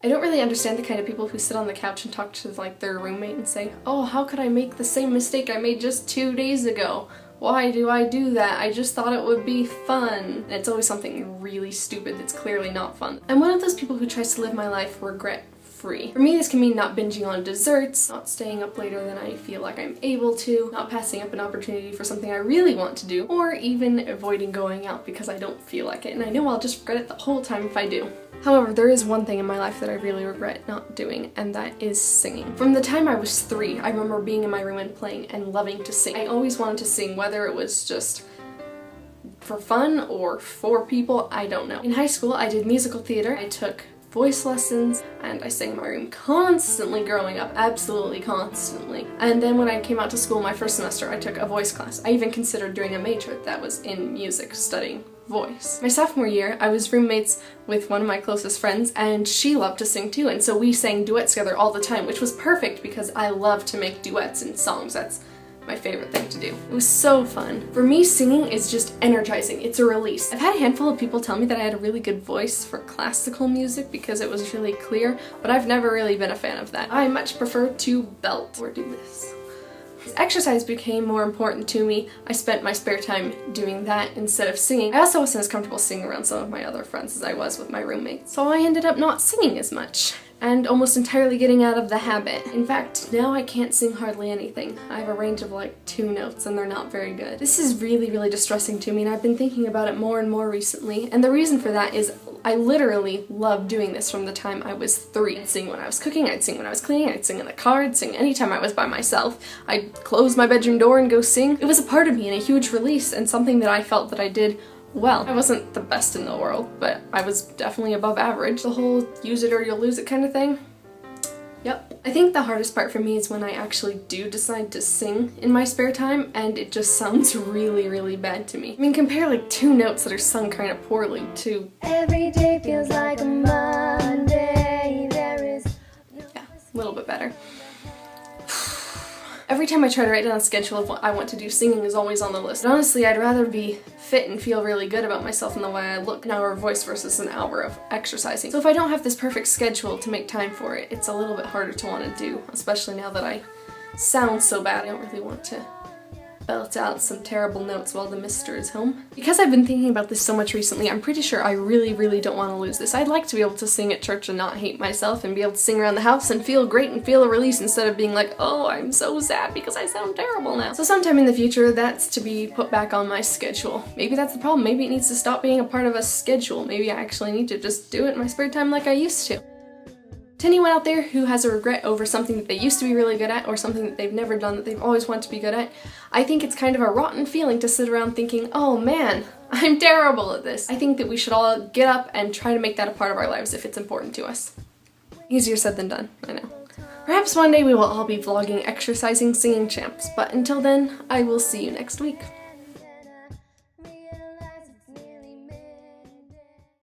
I don't really understand the kind of people who sit on the couch and talk to like their roommate and say, oh, how could I make the same mistake I made just 2 days ago? Why do I do that? I just thought it would be fun. And it's always something really stupid that's clearly not fun. I'm one of those people who tries to live my life regret-free. For me, this can mean not binging on desserts, not staying up later than I feel like I'm able to, not passing up an opportunity for something I really want to do, or even avoiding going out because I don't feel like it, and I know I'll just regret it the whole time if I do. However, there is one thing in my life that I really regret not doing, and that is singing. From the time I was 3, I remember being in my room and playing and loving to sing. I always wanted to sing, whether it was just for fun or for people, I don't know. In high school, I did musical theater. I took voice lessons, and I sang in my room constantly growing up, absolutely constantly. And then when I came out to school my first semester, I took a voice class. I even considered doing a major that was in music, studying voice. My sophomore year, I was roommates with one of my closest friends, and she loved to sing too, and so we sang duets together all the time, which was perfect because I love to make duets and songs. That's my favorite thing to do. It was so fun. For me, singing is just energizing. It's a release. I've had a handful of people tell me that I had a really good voice for classical music because it was really clear, but I've never really been a fan of that. I much prefer to belt or do this. As exercise became more important to me, I spent my spare time doing that instead of singing. I also wasn't as comfortable singing around some of my other friends as I was with my roommates, so I ended up not singing as much and almost entirely getting out of the habit. In fact, now I can't sing hardly anything. I have a range of like 2 notes and they're not very good. This is really, really distressing to me, and I've been thinking about it more and more recently, and the reason for that is I literally loved doing this from the time I was 3. I'd sing when I was cooking, I'd sing when I was cleaning, I'd sing in the car, I'd sing anytime I was by myself. I'd close my bedroom door and go sing. It was a part of me and a huge release, and something that I felt that I did well. I wasn't the best in the world, but I was definitely above average. The whole use it or you'll lose it kind of thing. Yep. I think the hardest part for me is when I actually do decide to sing in my spare time and it just sounds really, really bad to me. I mean, compare like 2 notes that are sung kind of poorly to every day feels like a Monday, there is... Yeah, a little bit better. Every time I try to write down a schedule of what I want to do, singing is always on the list. But honestly, I'd rather be fit and feel really good about myself and the way I look an hour of voice versus an hour of exercising. So if I don't have this perfect schedule to make time for it, it's a little bit harder to want to do, especially now that I sound so bad. I don't really want to belt out some terrible notes while the mister is home. Because I've been thinking about this so much recently, I'm pretty sure I really, really don't want to lose this. I'd like to be able to sing at church and not hate myself, and be able to sing around the house and feel great and feel a release instead of being like, oh, I'm so sad because I sound terrible now. So sometime in the future, that's to be put back on my schedule. Maybe that's the problem. Maybe it needs to stop being a part of a schedule. Maybe I actually need to just do it in my spare time like I used to. To anyone out there who has a regret over something that they used to be really good at, or something that they've never done that they've always wanted to be good at, I think it's kind of a rotten feeling to sit around thinking, oh man, I'm terrible at this. I think that we should all get up and try to make that a part of our lives if it's important to us. Easier said than done, I know. Perhaps one day we will all be vlogging, exercising, singing champs, but until then, I will see you next week.